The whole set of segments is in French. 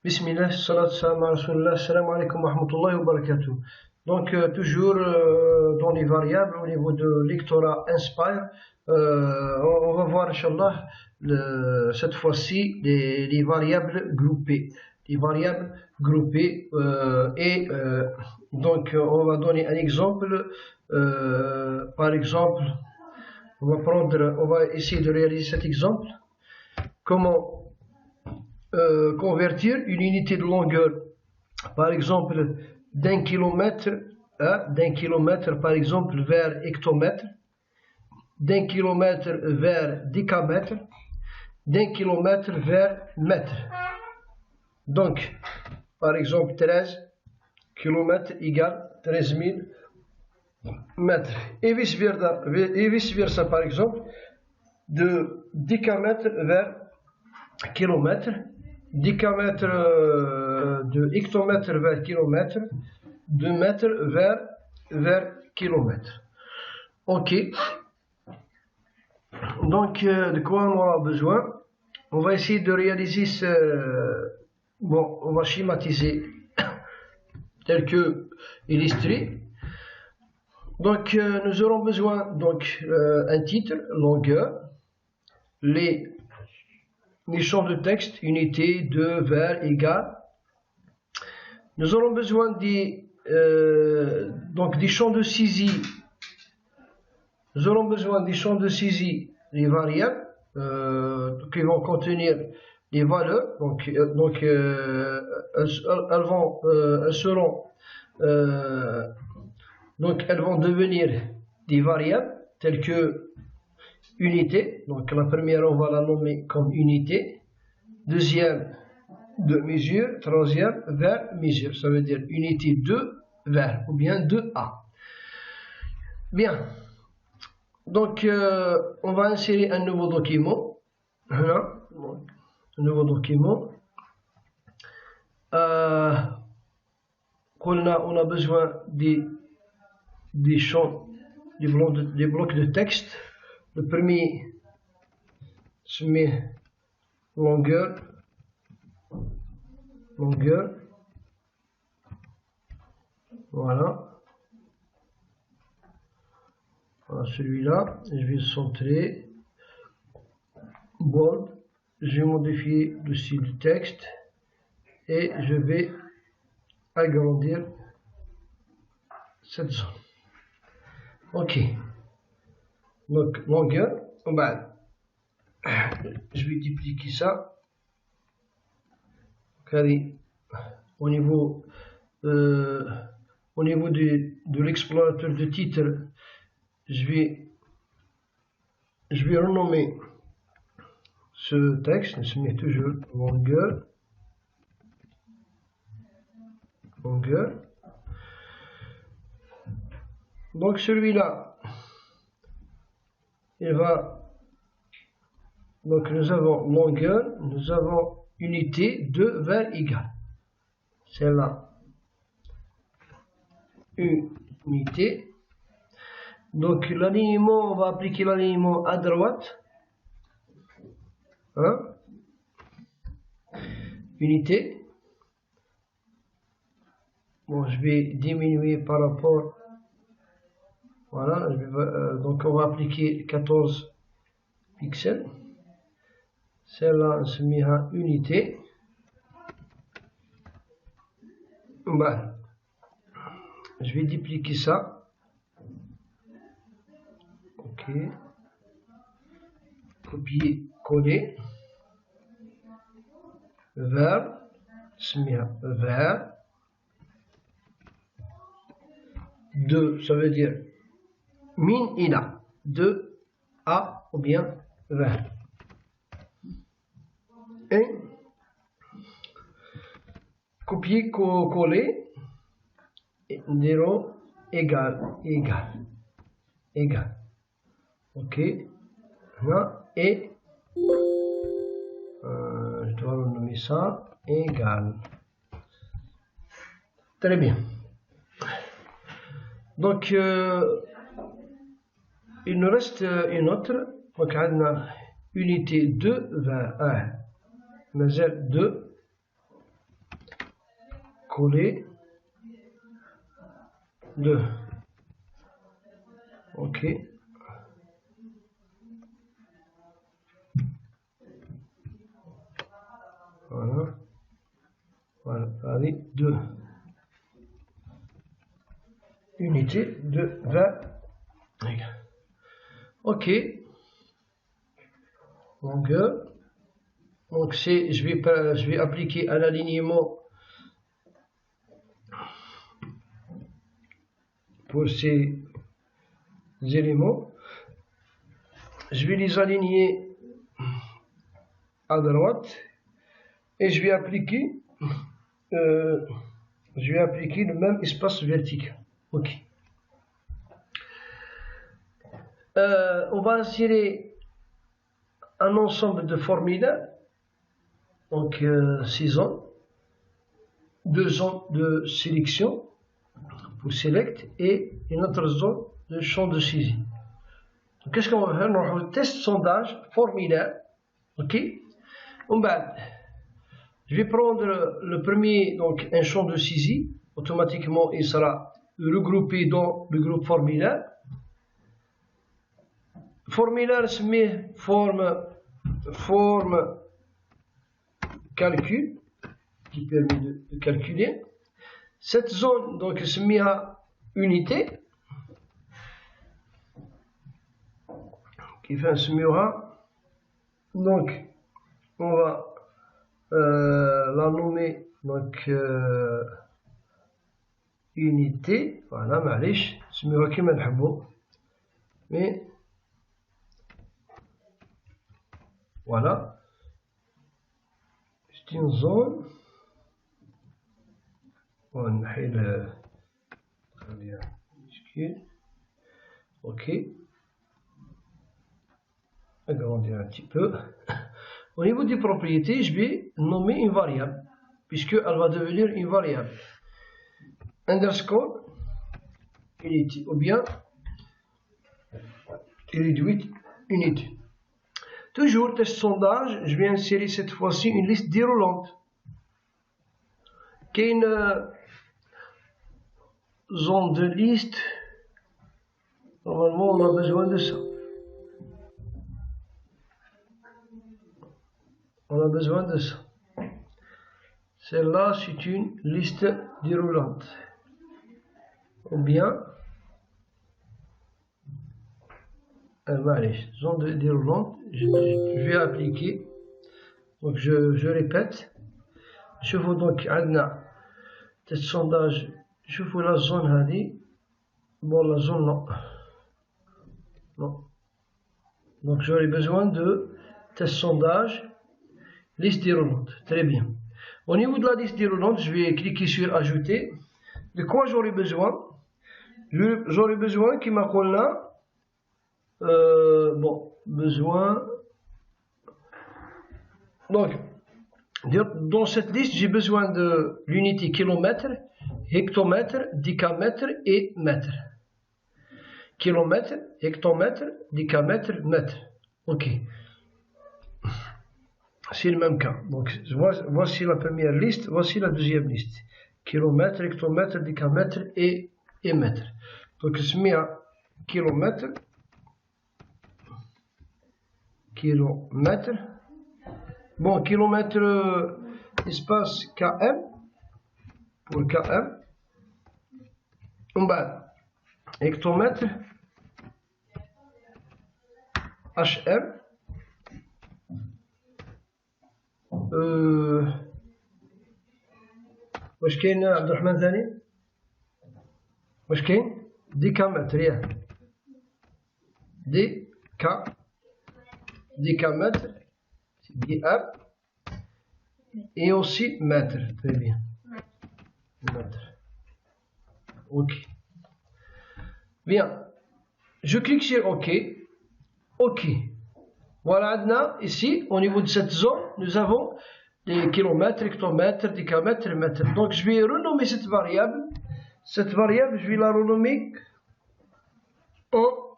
Bismillah, salat salam ala rasulillah, salam alaikum wa rahmatullahi wa barakatuh. Donc, toujours dans les variables, au niveau de lectorat Inspire, on va voir, Inch'Allah, cette fois-ci, les variables groupées. Les variables groupées, donc, on va donner un exemple. Par exemple, on va essayer de réaliser cet exemple. Comment convertir une unité de longueur, par exemple d'un kilomètre par exemple vers hectomètre, d'un kilomètre vers décamètre, d'un kilomètre vers mètre. Donc, par exemple 13 km égale 13 000 mètres. Et vice-versa, par exemple, de décamètre vers kilomètre, décamètre de hectomètre vers kilomètre, de mètre vers kilomètre. Ok. Donc, de quoi on aura besoin? On va essayer de réaliser bon, on va schématiser tel que illustré. Donc, nous aurons besoin un titre, longueur, les champs de texte, unité, de, vers, égal. Nous aurons besoin des champs de saisie. Nous aurons besoin des champs de saisie, les variables, qui vont contenir les valeurs. Elles vont devenir des variables telles que unité. Donc la première, on va la nommer comme unité. Deuxième, de mesure. Troisième, vers mesure. Ça veut dire unité de vers ou bien de A. Bien. Donc, on va insérer un nouveau document. Voilà. Donc, un nouveau document. On a besoin des champs, des blocs de texte. Le premier se met longueur. Voilà. Voilà celui-là. Je vais le centrer. Bold. Je vais modifier le style du texte. Et je vais agrandir cette zone. Ok. Donc, longueur. Je vais dupliquer ça. Au niveau de l'explorateur de titre, je vais renommer ce texte. Je mets toujours longueur. Donc celui-là, il va. Donc nous avons longueur, nous avons unité, de, vers, égal. Celle-là, unité. Donc l'alignement, on va appliquer l'alignement à droite. Unité. Bon, je vais diminuer par rapport. Voilà, donc on va appliquer 14 pixels. Celle-là, on se met à unité. Voilà. Je vais dupliquer ça. Ok. Copier, coller. Vers. Se met à vers. 2, ça veut dire min ila. 2 à ou bien vers. Et copier, coller, 0, égal. Ok. Là, et je dois renommer ça égal. Très bien. Donc, il nous reste une autre. Donc, on a unité 2 vers 1. Mais 2 coller 2. Ok. Voilà. Voilà. Allez, 2. Unité de 20. Ok. Longueur. Donc je vais appliquer un alignement pour ces éléments. Je vais les aligner à droite et je vais appliquer le même espace vertical. Ok. On va insérer un ensemble de formules. Donc 6 zones, 2 zones de sélection pour select et une autre zone de champ de saisie. Donc qu'est-ce qu'on va faire? On va faire le test sondage formulaire. Ok. Je vais prendre le premier, donc un champ de saisie. Automatiquement il sera regroupé dans le groupe formulaire. Formulaire se met forme calcul qui permet de calculer. Cette zone donc se met à unité qui fait un semura. Donc on va la nommer donc unité. Voilà, معليش semura كيما نحبو, mais voilà. C'est une zone. On va ok. Agrandir un petit peu. Au niveau des propriétés, je vais nommer une variable, puisqu'elle va devenir une variable. Underscore unity, ou bien réduite unité. Toujours test sondage, je vais insérer cette fois-ci une liste déroulante. Qui est une zone de liste. Normalement, on a besoin de ça. On a besoin de ça. Celle-là, c'est une liste déroulante. Ou bien, zone déroulante, je vais appliquer. Donc, je répète. Je veux donc عندنا test sondage. Je veux la zone هذه. Bon, la zone non. Non. Donc j'aurai besoin de test sondage, liste déroulante. Très bien. Au niveau de la liste déroulante, je vais cliquer sur ajouter. De quoi j'aurai besoin? J'aurai besoin qui m'appelle là. Bon, besoin. Donc, dans cette liste, j'ai besoin de l'unité kilomètre, hectomètre, décamètre et mètre. Kilomètre, hectomètre, décamètre, mètre. Ok. C'est le même cas. Donc, voici la première liste, voici la deuxième liste. Kilomètre, hectomètre, décamètre et mètre. Donc, je mets à kilomètre. Kilomètre. Bon, kilomètre, espace km. Pour km. En bas, hectomètre. HM. واش كاين عبد الرحمن ثاني؟ واش كاين؟ décamètre, ياك décamètre, DM et aussi mètre, très bien. Mètre. Ok. Bien. Je clique sur OK. OK. Voilà, maintenant, ici, au niveau de cette zone, nous avons des kilomètres, hectomètres, décamètres et mètres. Donc, je vais renommer cette variable. Cette variable, je vais la renommer en...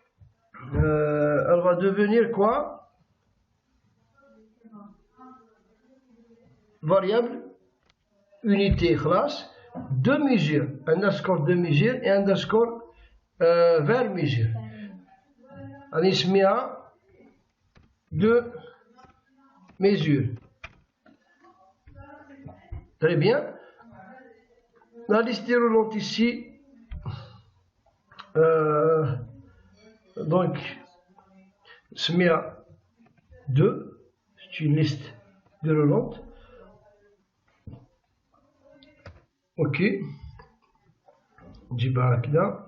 elle va devenir quoi? Variable unité, classe. deux mesures, underscore deux mesures et underscore vers mesure. غادي نسميها deux mesures. Très bien. La liste déroulante ici. Donc, SMIA 2, c'est une liste déroulante. Ok. Djibarakda.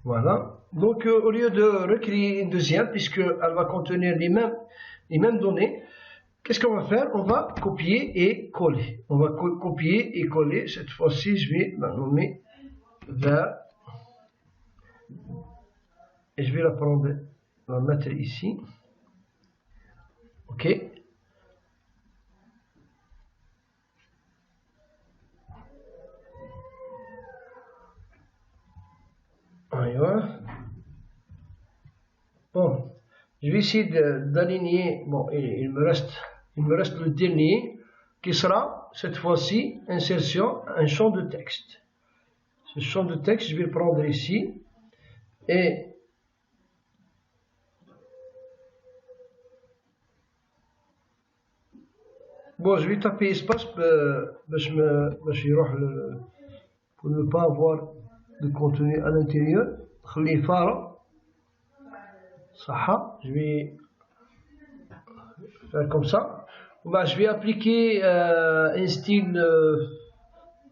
Voilà. Donc, au lieu de recréer une deuxième, puisqu'elle va contenir les mêmes données, qu'est-ce qu'on va faire? On va copier et coller. On va copier et coller. Cette fois-ci, je vais la nommer vers. Et je vais la prendre, la mettre ici. Ok. Voilà. Bon, je vais essayer d'aligner. Bon, il me reste le dernier qui sera cette fois-ci insertion, un champ de texte. Ce champ de texte, je vais le prendre ici et bon, je vais taper espace pour ne pas avoir de contenu à l'intérieur. Je vais faire comme ça. Je vais appliquer un style,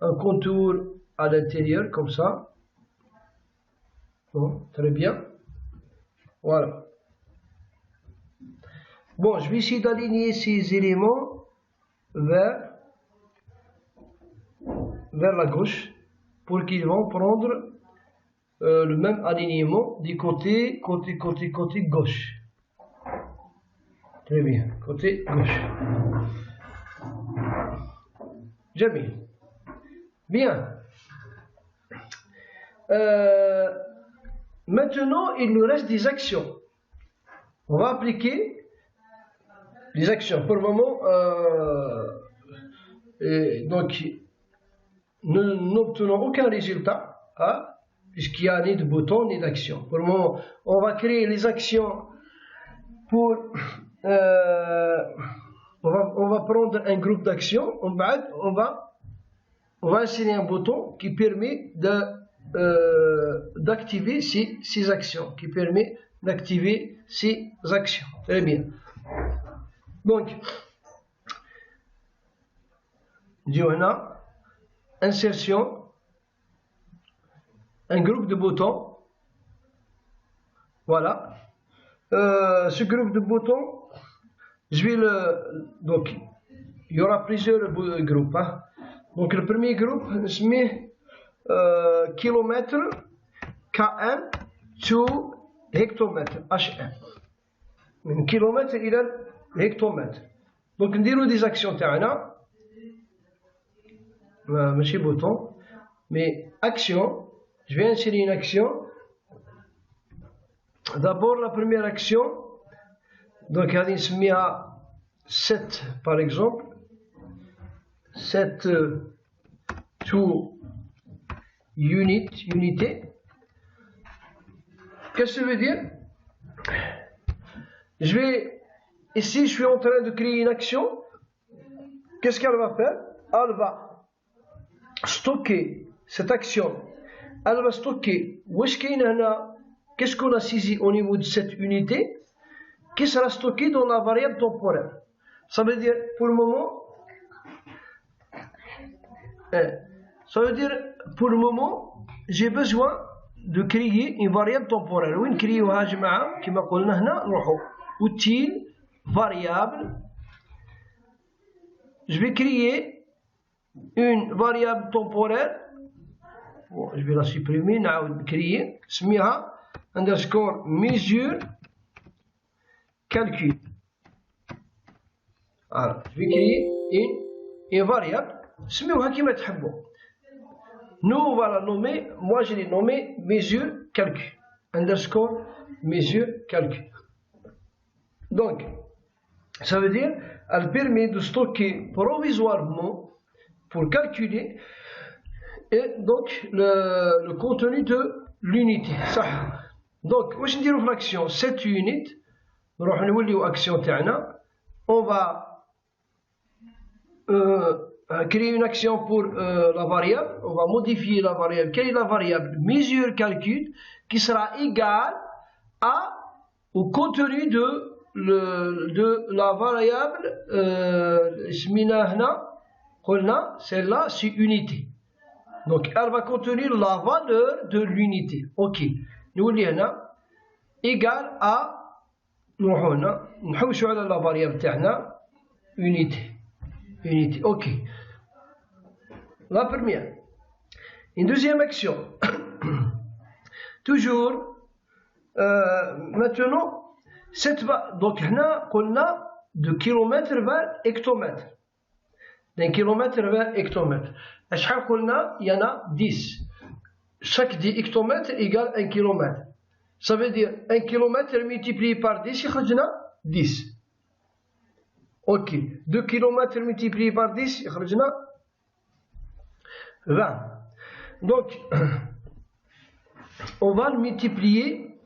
un contour à l'intérieur, comme ça. Bon, très bien. Voilà. Bon, je vais essayer d'aligner ces éléments vers la gauche pour qu'ils vont prendre le même alignement du côté gauche. Très bien, côté gauche. Jamil. Bien. Maintenant, il nous reste des actions. On va appliquer les actions. Pour le moment, donc, nous n'obtenons aucun résultat, hein, puisqu'il n'y a ni de bouton ni d'action. Pour le moment, on va créer les actions pour. On va prendre un groupe d'actions. On va insérer un bouton qui permet d'activer ces actions. Très bien. Donc, Johanna, insertion, un groupe de boutons. Voilà. Ce groupe de boutons, donc, il y aura plusieurs groupes. Hein. Donc, le premier groupe, je mets kilomètre, K1, to hectomètre, H1. من kilomètre إلى hectomètre. Donc, نديرو des actions تاعنا. ماشي bouton, mais action. Je vais insérer une action. D'abord, la première action. Donc, غادي نسميها 7 par exemple. 7 to unité. Qu'est-ce que ça veut dire? Ici, je suis en train de créer une action. Qu'est-ce qu'elle va faire? Elle va stocker cette action. Elle va stocker. Qu'est-ce qu'on a saisi au niveau de cette unité qui sera stocké dans la variable temporelle? Ça veut dire, pour le moment, j'ai besoin de créer une variable temporelle. وين نكريوها جماعة كما قلنا هنا نروحوا utile variable. Je vais créer une variable temporelle. Bon, je vais la supprimer. نعاود créer. سميها underscore mesure calcul. Alors, je vais créer une variable. سميوها كما تحبوا. Nous, on va la nommer, moi je l'ai nommé mesure calcul. Underscore mesure calcul. Donc, Ça veut dire elle permet de stocker provisoirement pour calculer et donc le contenu de l'unité. Donc واش نديرو في l'action cette unité نروح نوليو action تاعنا on va créer une action pour la variable, on va modifier la variable. Quelle est la variable? Mesure calcul qui sera égale au contenu de la variable celle-là c'est unité. Donc elle va contenir la valeur de l'unité. Ok. Nous allons égale à نحوسوا على la variable تاعنا unité. Unité, ok. La première. Une deuxième action. Toujours. Maintenant, donc, on a de kilomètre vers hectomètre. D'un kilomètre vers hectomètre. À chaque fois, il y en a 10. Chaque 10 hectomètres égale 1 kilomètre. Ça veut dire 1 kilomètre multiplié par 10, il y a 10. Ok, 2 km multiplié par 10, 20. Donc, on va le multiplier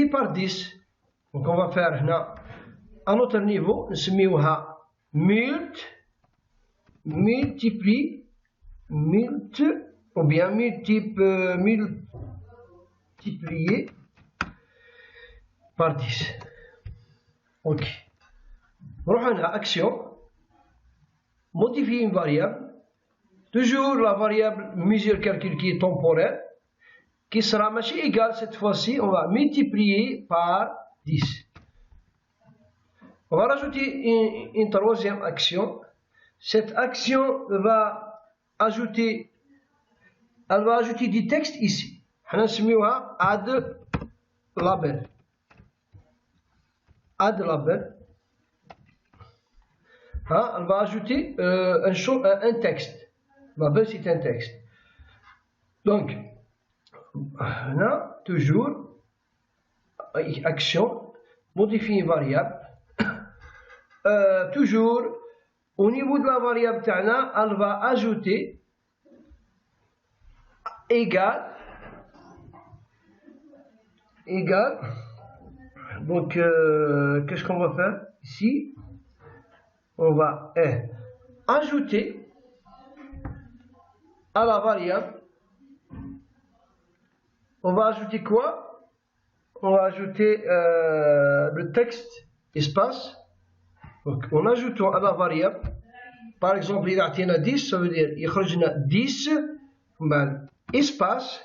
par 10. Donc, on va faire à notre niveau, multiplié par 10. Ok. Revenons à action, modifier une variable, toujours la variable mesure calcul qui est temporaire, qui sera machine égale cette fois-ci, on va multiplier par 10. On va rajouter une troisième action. Cette action va ajouter du texte ici. On va add label. Add label. Elle va ajouter un texte. Label, c'est un texte. Donc, là, toujours, action, modifier une variable. Toujours, au niveau de la variable, elle va ajouter égal. Donc, qu'est-ce qu'on va faire ici? On va ajouter à la variable. On va ajouter quoi? On va ajouter le texte espace. Donc en ajoutant à la variable, par exemple il y a 10, ça veut dire il y a 10 espace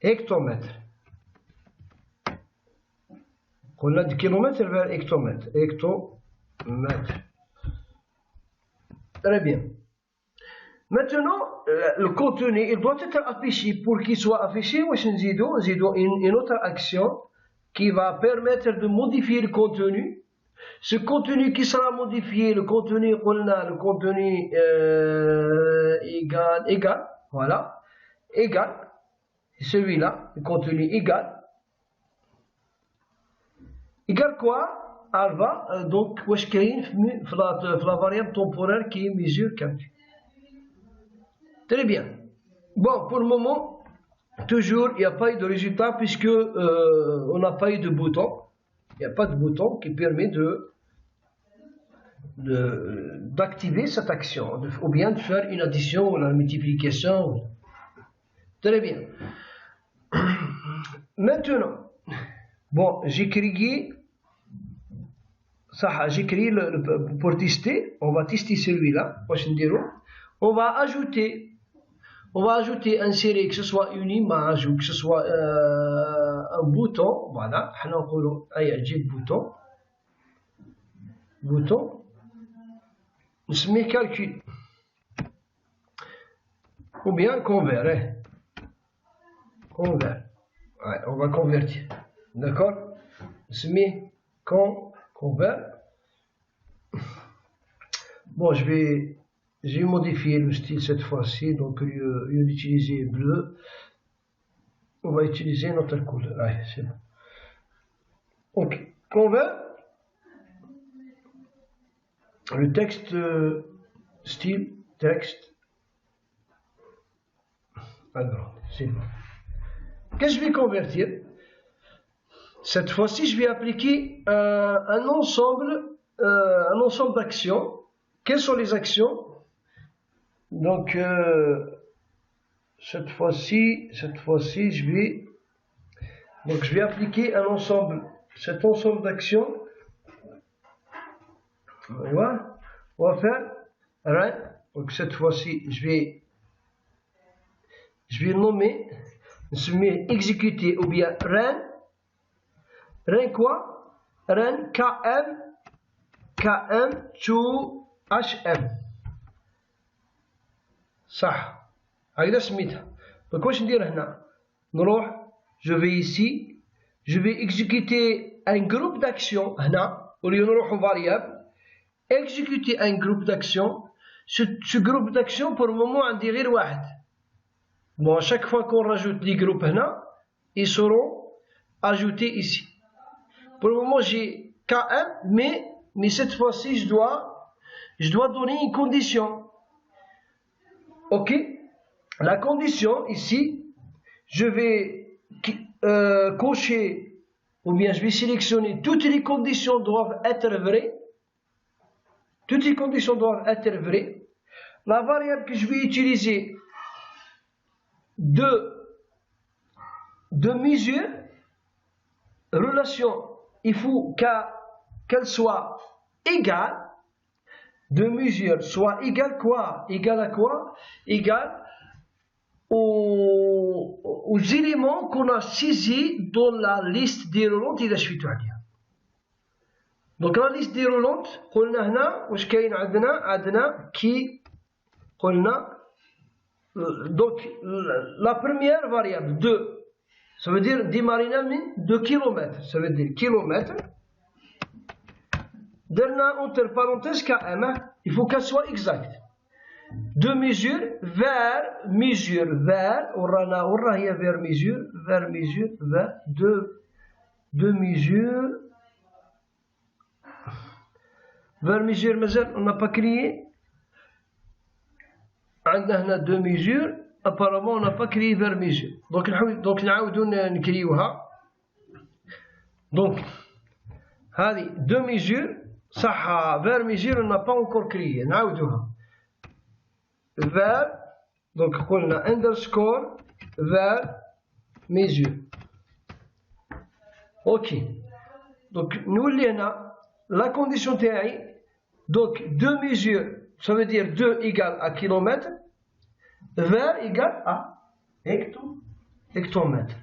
hectomètre. On a du kilomètre vers hectomètre. Très bien. Maintenant, le contenu, il doit être affiché. Pour qu'il soit affiché, une autre action qui va permettre de modifier le contenu. Ce contenu qui sera modifié, le contenu égal, voilà, égal, celui-là, le contenu égal. Égal quoi? Elle va donc la variable temporaire qui est mesure calcul. Très bien. Bon, pour le moment, toujours, il n'y a pas eu de résultat puisque on n'a pas eu de bouton. Il n'y a pas de bouton qui permet d'activer cette action, ou bien de faire une addition ou la multiplication. Très bien. Maintenant, bon, j'ai créé pour tester, on va tester celui-là, on va ajouter insérer que ce soit une image ou que ce soit un bouton, voilà, bouton, نسميه calcul ou bien convert, ouais, on va convertir, d'accord, نسميه convert. Bon, j'ai modifié le style cette fois-ci, donc au lieu d'utiliser bleu, on va utiliser notre couleur. Allez, c'est bon. Ok, convert. le texte style texte. Alors, c'est bon. Qu'est-ce que je vais convertir? Cette fois-ci, je vais appliquer un ensemble d'actions. Quelles sont les actions? Donc, cette fois-ci, je vais appliquer cet ensemble d'actions. Voilà. On va faire run. Donc, cette fois-ci, je vais nommer, exécuter ou bien run. Run quoi? Run KM to HM. صح. هكذا سميتها. Donc واش ندير هنا؟ نروح je vais ici, je vais exécuter un groupe d'action هنا au lieu نروحو variable. Exécuter un groupe d'action. Ce groupe d'action pour le moment عندي غير واحد. Bon, à chaque fois qu'on rajoute les groupes هنا, ils seront ajoutés ici. Pour le moment, j'ai KM, mais cette fois-ci, je dois donner une condition. Ok? La condition, ici, je vais cocher, ou bien je vais sélectionner toutes les conditions doivent être vraies. Toutes les conditions doivent être vraies. La variable que je vais utiliser de mesure, relation, il faut qu'elle soit égale, de mesure soit égale quoi? Égale à quoi? Égale aux éléments qu'on a saisis dans la liste déroulante إذا شفتوا عليها. Donc la liste déroulante قلنا هنا واش كاين عندنا كي قلنا. Donc la première variable 2, ça veut dire démarrer de kilomètres, ça veut dire kilomètres. Dernière entre parenthèses KM, il faut qu'elle soit exacte. De mesure vers مازال on n'a pas créé. عندنا هنا deux mesures. Apparemment on n'a pas créé vers mesure. Donc نعاودو نكريوها. Donc هذه deux mesures صح. vers mesure on n'a pas encore créé. نعاودوها. vers, donc قلنا underscore vers mesure. Ok. Donc نولي هنا la condition تاعي. Donc deux mesures, ça veut dire 2 égale à kilomètre. Vers égale à hectomètre.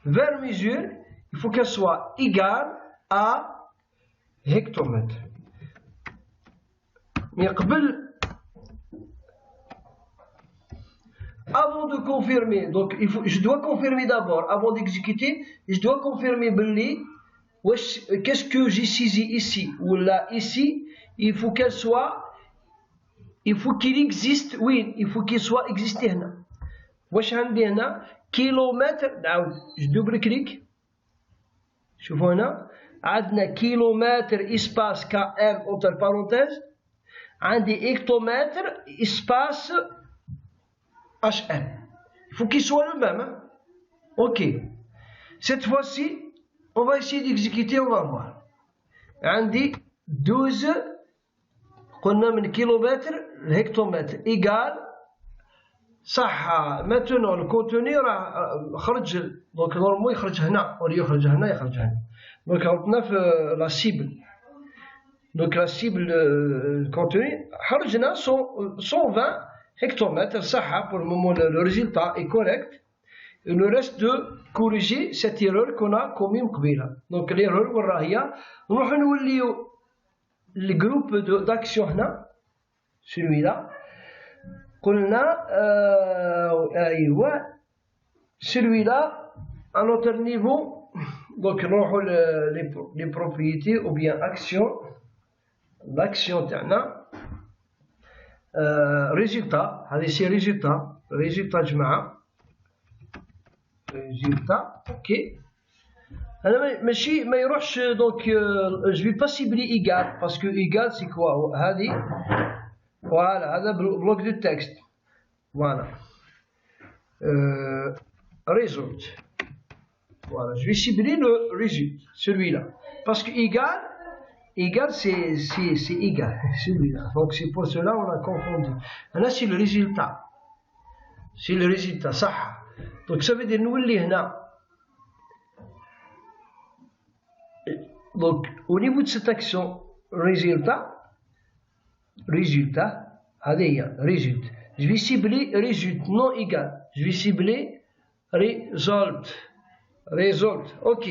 Vers mesure, il faut qu'elle soit égale à hectomètre. Mais avant de confirmer, donc je dois confirmer d'abord, avant d'exécuter, je dois confirmer qu'est-ce que j'ai saisi ici ou là ici, il faut qu'il existe, oui, il faut qu'il soit existé هنا. واش عندي هنا كيلومتر. نعاود je double clic. شوفوا هنا عندنا كيلومتر اسباس KM entre parenthèses. عندي hectomètre espace HM. Il faut qu'il soit le même. Hein? Ok. Cette fois-ci, on va essayer d'exécuter, on va voir. عندي 12 قلنا من كيلومتر الهكتومتر إيجال صح. maintenant le contenu راه خرج. دونك نورمالمون يخرج هنا ولا يخرج هنا يخرج هنا. دونك عرفنا في لا سيبل. دونك لا سيبل الكونتوني خرجنا 120 hectomètres صح. pour le moment le résultat est correct. Il nous reste de corriger cette erreur qu'on a commis قبيله. donc l'erreur وين راهي نروحو نوليو le groupe d'action هنا celui-là قلنا أيوة celui-là à notre niveau. donc نروحو les propriétés ou bien action l'action تاعنا résultat. هذه سي résultat جماعة résultat. ok Donc je vais pas cibler égal parce que égal c'est quoi? Voilà, هذا bloc de texte. Voilà. Result. Voilà, je vais cibler le result, celui-là. Parce que égal c'est égal, celui-là. Donc c'est pour cela on a confondu. Là c'est le résultat. C'est le résultat, ça. Donc ça veut dire نولي هنا. Donc au niveau de cette action résultat, résultat. Je vais cibler résultat non égal. Je vais cibler result. Ok.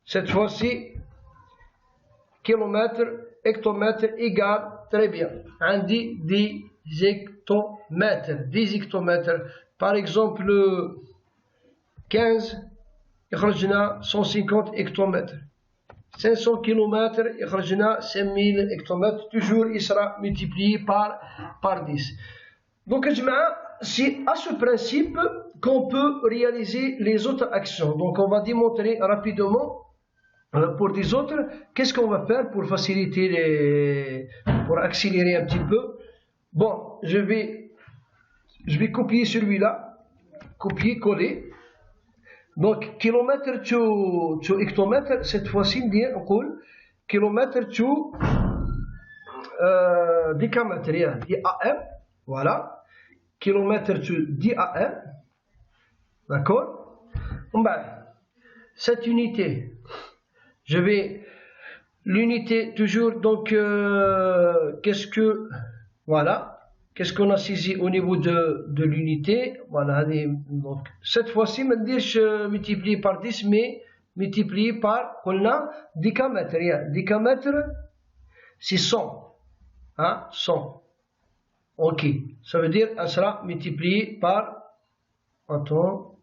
Cette fois-ci, kilomètre, hectomètre égal. Très bien. On dit des hectomètres. Par exemple, 15, il y a 150 hectomètres. 500 km, il y a 5000 hectomètres. Toujours, il sera multiplié par 10. Donc, c'est à ce principe qu'on peut réaliser les autres actions. Donc, on va démontrer rapidement pour les autres. Qu'est-ce qu'on va faire pour faciliter pour accélérer un petit peu? Bon, je vais copier celui-là, copier-coller. Donc, kilomètre to hectomètre, cette fois-ci, on dit kilomètre to décamètre, DAM, voilà. Kilomètre to DAM, d'accord? Cette unité, je vais, l'unité toujours, donc, qu'est-ce qu'on a saisi au niveau de l'unité? Voilà, donc, cette fois-ci, je multiplie par 10, mais multiplié par, on a décamètre. Décamètre, c'est 100. Hein, 100. Ok. Ça veut dire, elle sera multipliée par, 100.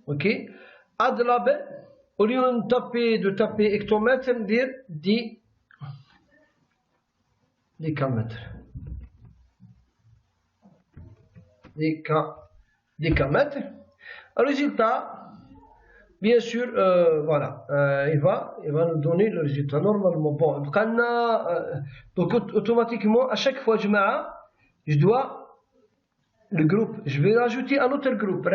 Ok. Adlabe, au lieu de taper hectomètre, dire décamètre. Décamètre. Résultat, bien sûr, voilà, il va nous donner le résultat normalement. Bon, donc automatiquement, à chaque fois je dois le groupe, je vais rajouter un autre groupe,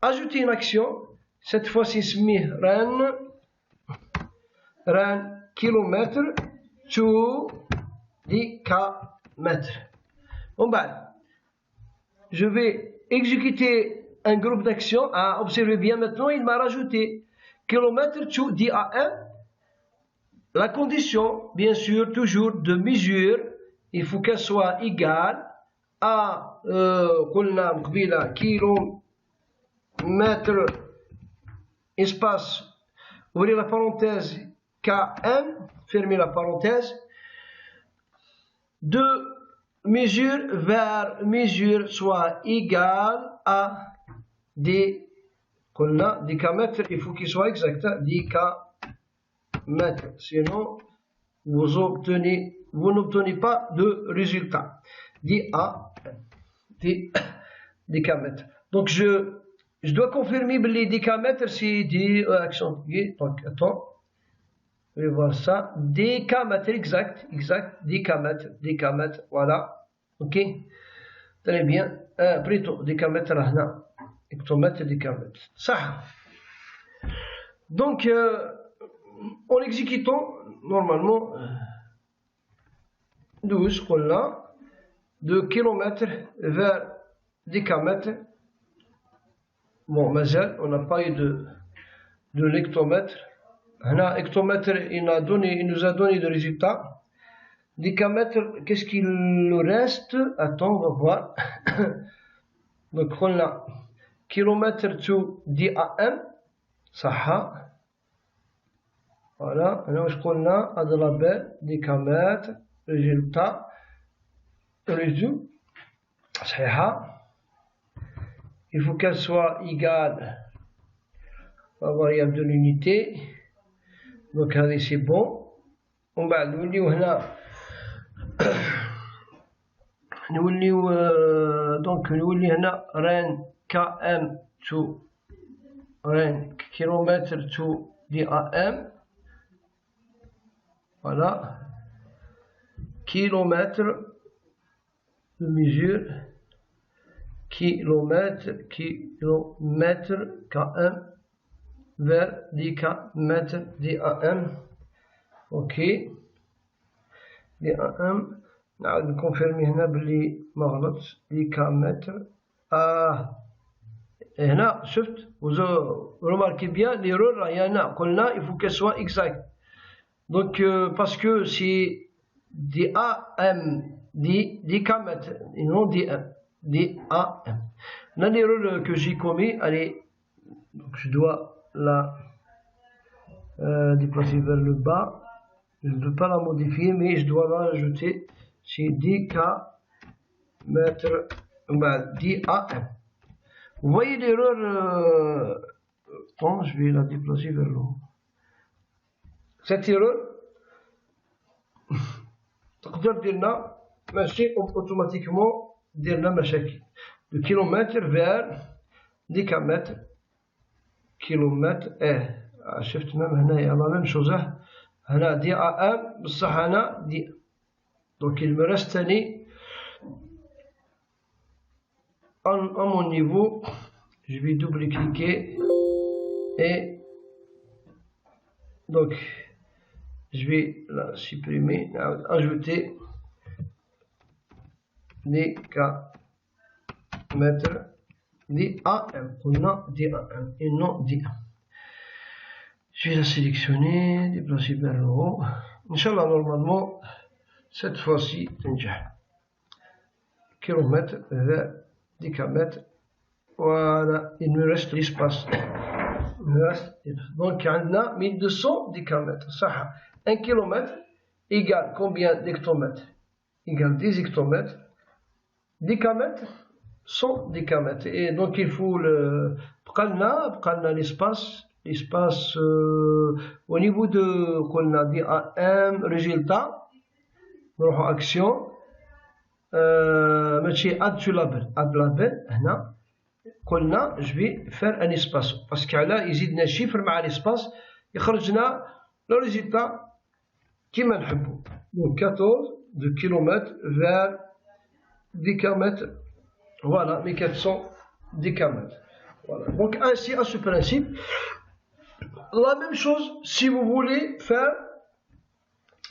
ajouter une action. Cette fois-ci, ran kilomètre to décamètre. Bon, je vais exécuter un groupe d'actions. Observez bien maintenant, il m'a rajouté kilomètre to DAM. La condition, bien sûr, toujours de mesure, il faut qu'elle soit égale à kilomètre espace, ouvrez la parenthèse, KM, fermez la parenthèse, de mesure vers mesure soit égale à décamètre, il faut qu'il soit exact, décamètre, sinon vous n'obtenez pas de résultat. Décamètre. Donc je dois confirmer les décamètres, c'est des accents. Donc attends, je vais voir ça. Décamètre, exact, décamètre, voilà. Ok, très bien. Plutôt décamètre là, hectomètre, décamètre. Ça. Donc en exécutant normalement 12 là, de kilomètres vers décamètre. Bon, mais on n'a pas eu de l'hectomètre. Hectomètre, il nous a donné des résultats. Décamètre, qu'est-ce qu'il nous reste? Attends, on va voir. Donc, on a kilomètre to DAM, ça. Voilà, alors on a adlabe, décamètre, résultat, ça. Il faut qu'elle soit égale à la variable de l'unité. Donc, c'est bon. On va nous donc nous ren km to 1 km to DAM. Voilà. Kilomètre de mesure. Kilomètre, km vers 10 km DAM. Ok. DAM. نعاود نكونفيرمي هنا بلي ما غلطش 10 كمتر. هنا شفت remarquez bien l'erreur راهي هنا قلنا il faut qu'elle soit exacte. Donc parce que c'est DAM 10 km et non DAM. DAM. Là l'erreur que j'ai commis, allez, donc je dois la déplacer vers le bas. Je ne peux pas la modifier, mais je dois la rajouter. C'est 10 km, 10 AM. Vous voyez l'erreur, bon, je vais la déplacer vers le haut. Cette erreur, تقدر ديرنا ماشي automatiquement ديرنا مشاكل. De kilomètre vers 10 km. Kilomètre, شفت même هنايا la même chose. هنا دي AM بصح هنا دي. Donc il me reste à mon niveau, je vais double-cliquer et donc je vais la supprimer, ajouter des km DAM, non DAM et non DAM. Je vais la sélectionner, déplacer vers le haut. Inch'Allah, normalement, cette fois-ci, kilomètre vers 10 km. Voilà, il me reste l'espace. Donc, on a 1210 km. Ça, 1 km égale combien d'hectomètres? Égale 10 hectomètres. 10 km, 110 km. Et donc, il faut le. L'espace. L'espace au niveau de qu'on a dit AM résultat. Action. ماشي add to label هنا قلنا je vais faire un espace parce qu'علاه يزيدنا شيفر مع l'espace يخرجنا le résultat كيما نحبو. Donc 14 de kilomètres vers 10 km. Voilà, 1410 km. Voilà. Donc ainsi à ce principe, la même chose si vous voulez faire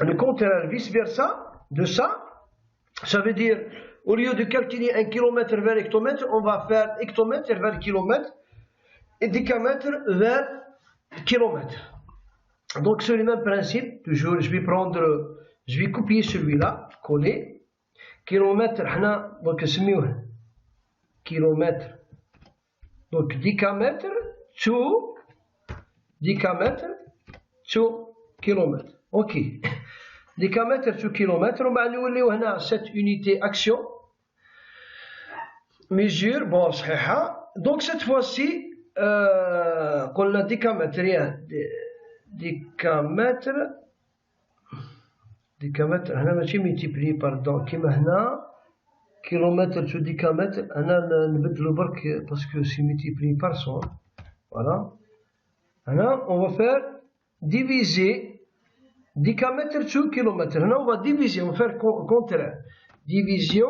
le contraire, vice versa de ça. Ça veut dire, au lieu de calculer 1 km vers hectomètre, on va faire hectomètre vers kilomètre et décamètre vers kilomètre. Donc c'est le même principe. Toujours, je vais copier celui-là, coller. Kilomètre, donc c'est kilomètre. Donc 10 km to 10 km to kilomètre. Ok. 10 km to kilomètre. On va نوليو هنا cette unité action. Mesure, bon, صحيحة. Donc cette fois-ci, قلنا 10 km, rien. 10 km. 10 km, هنا ماشي multiplié par donc كيما هنا kilomètre to 10 km. هنا نبدلو برك parce que c'est multiplié par 100. Voilà. هنا on va faire diviser 10 km to kilomètre. Là, on va diviser, on va faire le contraire. Division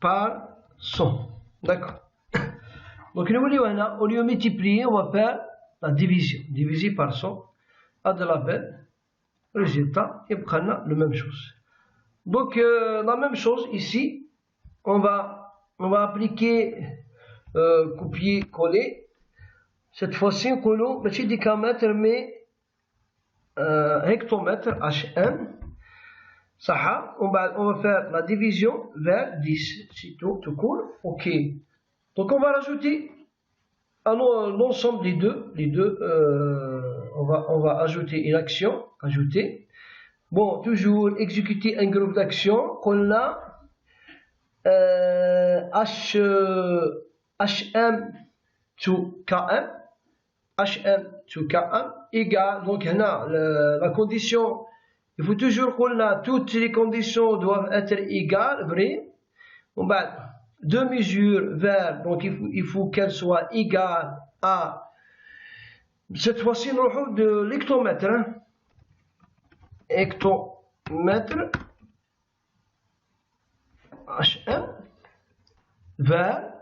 par 100. D'accord. Donc, nous voulons, au lieu de multiplier, on va faire la division. Diviser par 100. À de la belle. Résultat, et prendre la même chose. Donc, la même chose ici. On va appliquer copier-coller. Cette fois-ci, on colle pas 10 km, mais hectomètre, HM. Ça, on va faire la division vers 10. C'est tout court. OK. Donc, on va rajouter l'ensemble des deux. On va ajouter une action. Ajouter. Bon, toujours exécuter un groupe d'action. Qu'on a HM to KM. HM to KM égale, donc la condition, il faut toujours qu'on a toutes les conditions doivent être égales, vrai. On va deux mesures vers, donc il faut qu'elles soient égales à, cette fois-ci nous allons de l'hectomètre, hein. Hectomètre H1 vers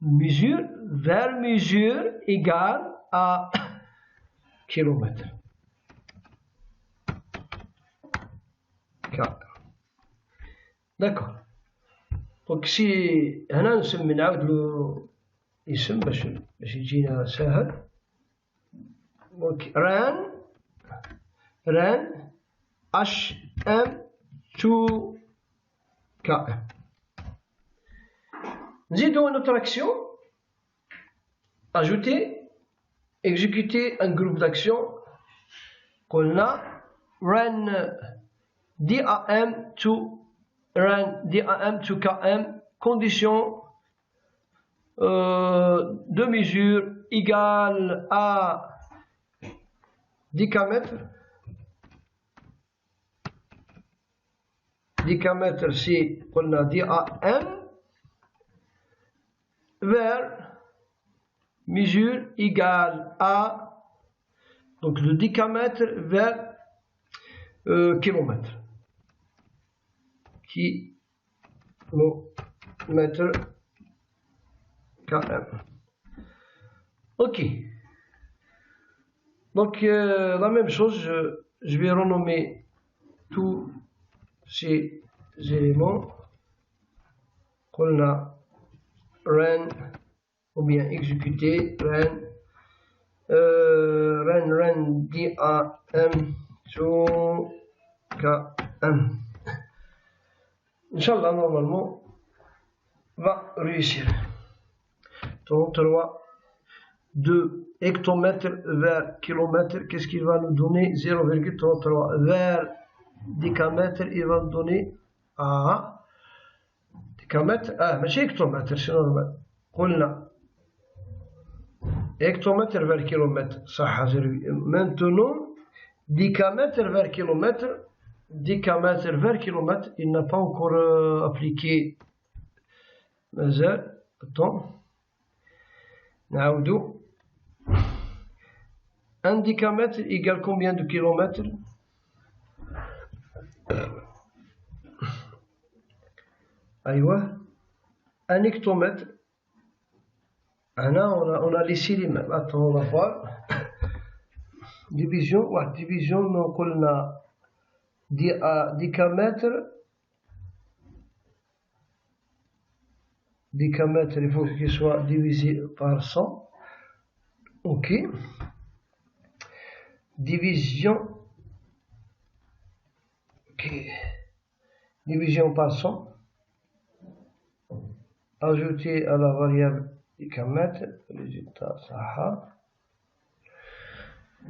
mesure égale à kilomètre. D'accord. Donc si هنا نسمي نعاود له اسم باش يجينا ساهل. Donc ran HM2KM. نزيدو une autre action. Ajouter, exécuter un groupe d'action. قلنا ran DAM to KM, condition de mesure égale à décamètre. Décamètre c'est قلنا DAM vers mesure égale à, donc le décamètre vers kilomètre. Kilomètre km. Ok. Donc la même chose, je vais renommer tous ces éléments. On a ran ou bien exécuter ran DAM to KM. Inch'Allah, normalement, va réussir. 33 de hectomètre vers kilomètre, qu'est-ce qu'il va nous donner? 0,33 vers décamètre, il va nous donner décamètre, ماشي hectomètre, c'est normal. قلنا hectomètre vers kilomètre, صح. Maintenant, décamètre vers kilomètre. Décamètre vers kilomètre, il n'a pas encore appliqué. Attends. نعاودو. Un décamètre égale combien de kilomètres? Un hectomètre. On a laissé les mêmes. Attends, on va voir. Division, division, donc on a décamètre. Décamètre, il faut qu'il soit divisé par 100. Ok. Division. Ok. Division par 100. Ajouter à la variable décamètre. Résultat, ça.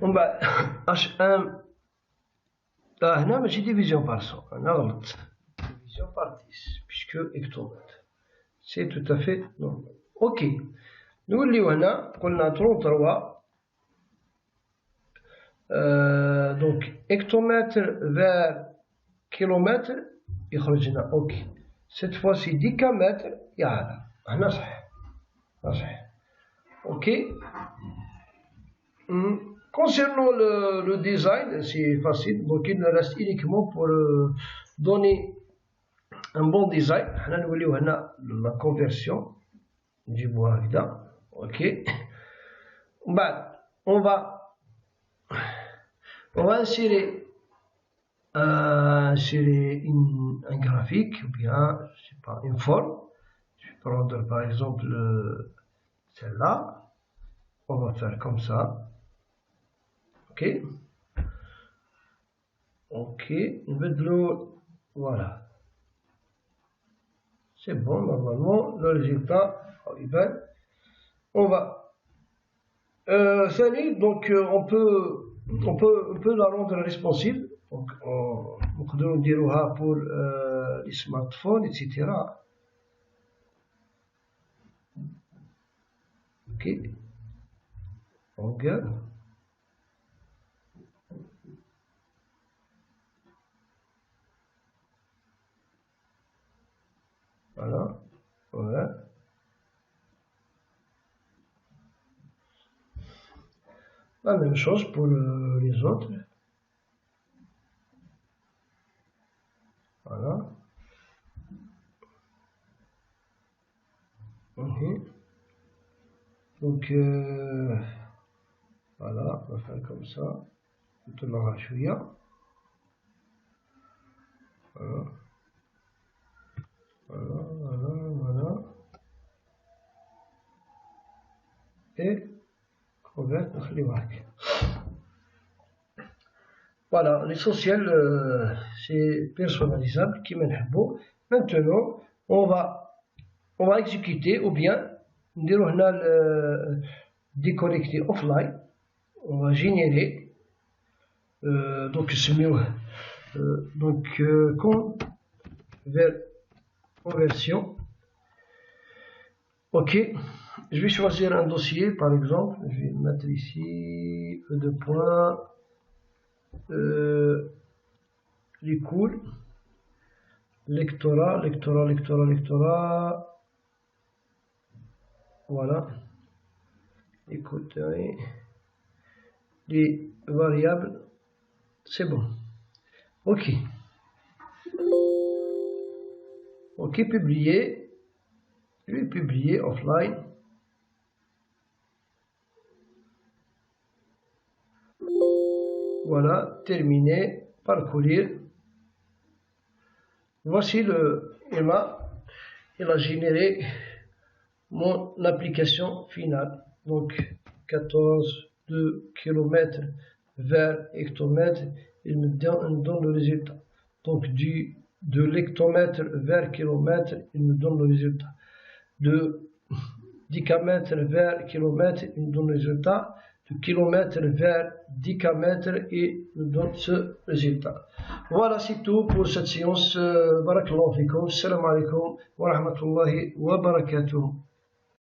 On va H1. هنا ماشي division par 100. أنا غلط. Division par 10. Puisque hectomètre. C'est tout à fait normal. Ok. نوليو هنا قلنا 33. Donc hectomètre vers kilomètre يخرج لنا. Ok. Cette fois-ci décamètre يا هنا صحيح. صحيح. Ok. Concernant le design, c'est facile. Donc il nous reste uniquement pour donner un bon design. La conversion du bois. Ok. On va insérer un graphique ou bien je sais pas, une forme. Je vais prendre par exemple celle-là. On va faire comme ça. Ok. Ok. Voilà. C'est bon, normalement, le résultat, on va. Donc on peut la rendre responsive. Donc, on peut dire pour les smartphones, etc. Ok. On regarde. Voilà. La même chose pour les autres. Voilà. Donc, voilà, on va faire comme ça. Voilà. Voilà. Et convert les marques. Voilà, l'essentiel, c'est personnalisable, qui mène beau. Maintenant, on va exécuter, ou bien, déconnecter offline. On va générer, donc c'est mieux, conversion. Ok, je vais choisir un dossier, par exemple, je vais mettre ici, deux points, les cours, lectorat, voilà, écoutez, les variables, c'est bon, ok, publier, je vais publier offline. Voilà, terminé, parcourir. Voici il a généré mon application finale. Donc 14,2 km vers hectomètre, il me donne le résultat. Donc de l'hectomètre vers kilomètre, il me donne le résultat. De décamètre vers kilomètre, il me donne le résultat. De kilomètre vers décamètre et nous donne ce résultat. Voilà, c'est tout pour cette séance. Barakallahu fikum. Salam alaikum wa rahmatullahi wa barakatuh.